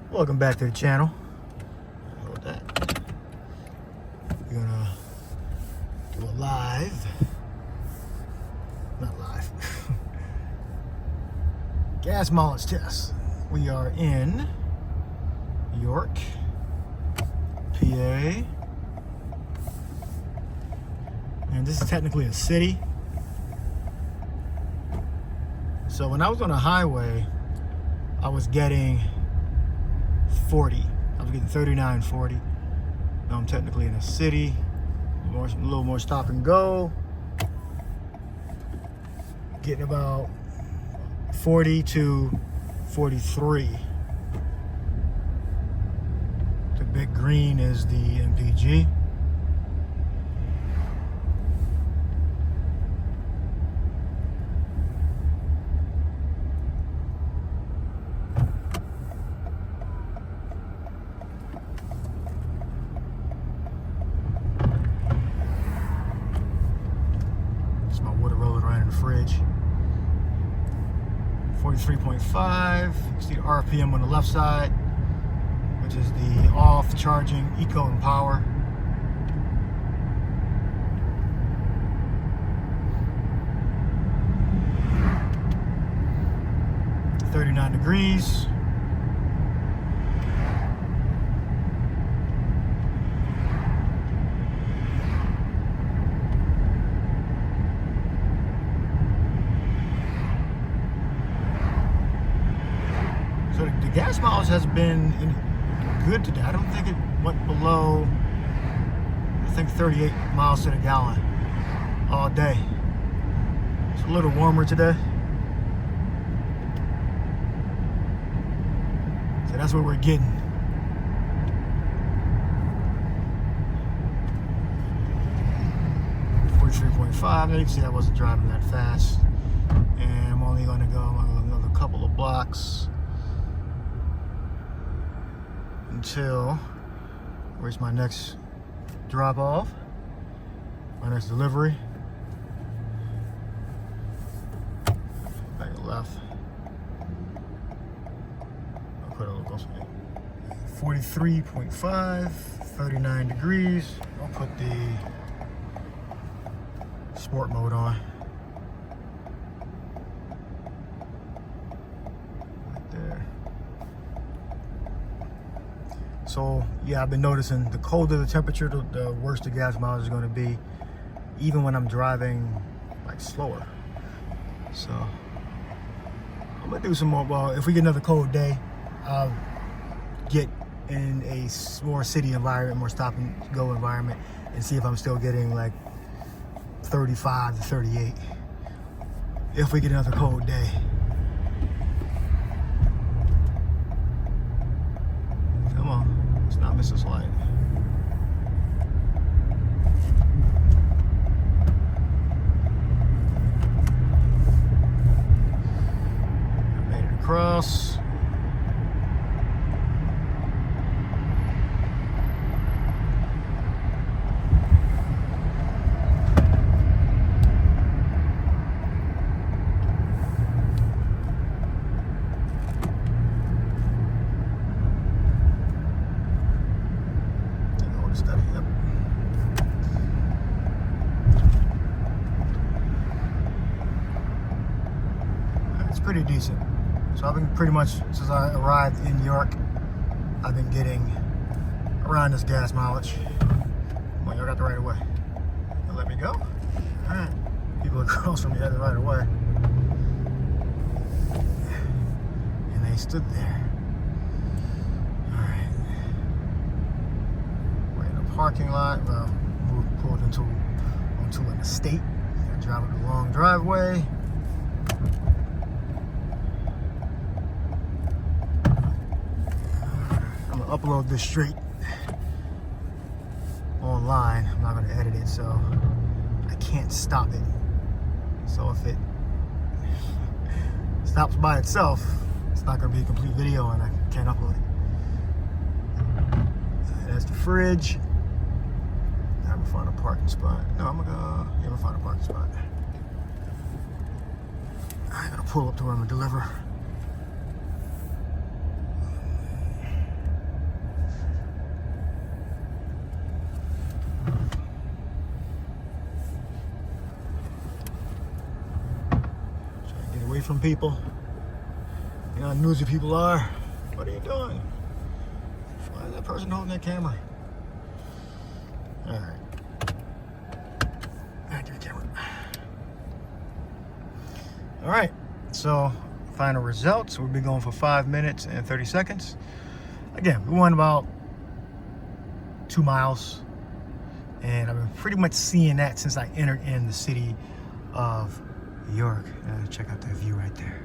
Welcome back to the channel. Hold that. We're gonna do a live, not live, gas mileage test. We are in York, PA, and this is technically a city. So when I was on the highway, I was getting 40. I was getting 39, 40. Now I'm technically in a city, a little more stop and go. Getting about 40 to 43. The big green is the MPG. My water roller right in the fridge. 43.5. You see the RPM on the left side, which is the off charging eco and power. .39 degrees. So the gas mileage has been good today. I don't think it went below, I think 38 miles to the gallon all day. It's a little warmer today. So that's what we're getting. .5. Now you can see I wasn't driving that fast. And I'm only going to go another couple of blocks until where's my next drop off, my next delivery. Back left. I'll put a little closer. 43.5, 39 degrees. I'll put the sport mode on. Right there. So yeah, I've been noticing the colder the temperature, the worse the gas mileage is going to be, even when I'm driving like slower. So I'm gonna do some more. Well, if we get another cold day, I'll get in a more city environment, more stop and go environment, and see if I'm still getting like 35 to 38 if we get another cold day. Come on, let's not miss this light. I made it across. Yep. It's pretty decent. So I've been pretty much, since I arrived in York, I've been getting around this gas mileage. Well, y'all got the right of way. You'll let me go? Alright. People across from me had the right of way. And they stood there. Parking lot. Well, we pulled onto an estate. I drive up the long driveway. I'm gonna upload this straight online. I'm not gonna edit it, so I can't stop it. So if it stops by itself, it's not gonna be a complete video, and I can't upload it. That's the fridge. Find a parking spot. No, I'm gonna find a parking spot. I gotta pull up to where I'm gonna deliver. from people. You know how nosy people are. What are you doing? Why is that person holding that camera? All right. Back to the camera. All right. So, final results. We'll be going for 5 minutes and 30 seconds. Again, we went about 2 miles. And I've been pretty much seeing that since I entered in the city of York. Check out that view right there.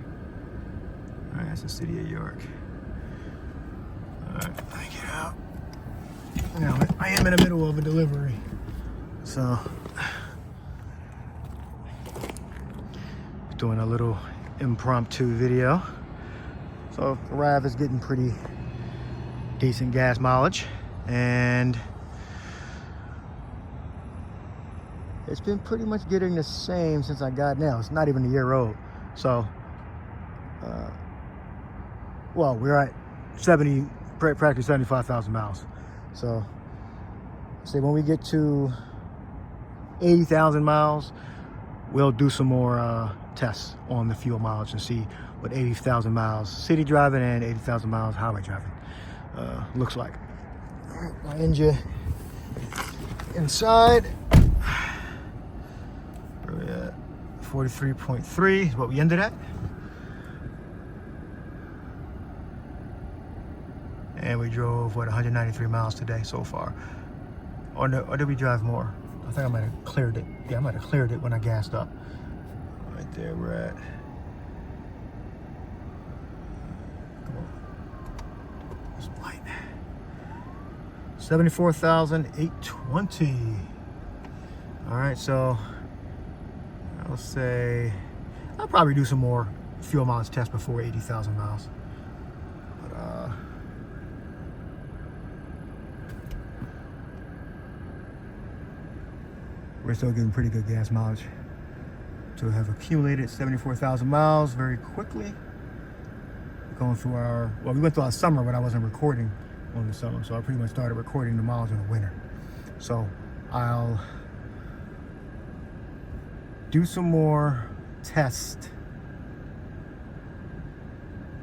All right, that's the city of York. All right, let me get out. Now, I am in the middle of a delivery. So, doing a little impromptu video. So, the RAV is getting pretty decent gas mileage. And it's been pretty much getting the same since I got now. It's not even a year old. So, well, we're at practically 75,000 miles. So, say when we get to 80,000 miles, we'll do some more tests on the fuel mileage and see what 80,000 miles city driving and 80,000 miles highway driving looks like. All right, my engine inside. 43.3 is what we ended at. And we drove, what, 193 miles today so far. Or did we drive more? I think I might have cleared it. Yeah, I might have cleared it when I gassed up. Right there we're at. Come on. It's light. 74,820. All right, so I'll say I'll probably do some more fuel mileage tests before 80,000 miles. But we're still getting pretty good gas mileage to have accumulated 74,000 miles very quickly. Going through we went through our summer, but I wasn't recording on the summer, so I pretty much started recording the miles in the winter. So I'll do some more tests,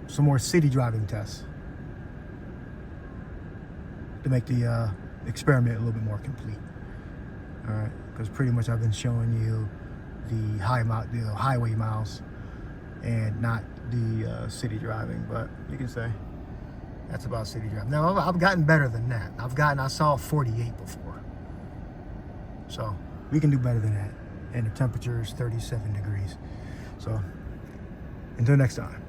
some more city driving tests to make the experiment a little bit more complete. All right, because pretty much I've been showing you the highway miles and not the city driving, but you can say that's about city driving. Now I've gotten better than that. I saw 48 before, so we can do better than that. And the temperature is 37 degrees. So until next time.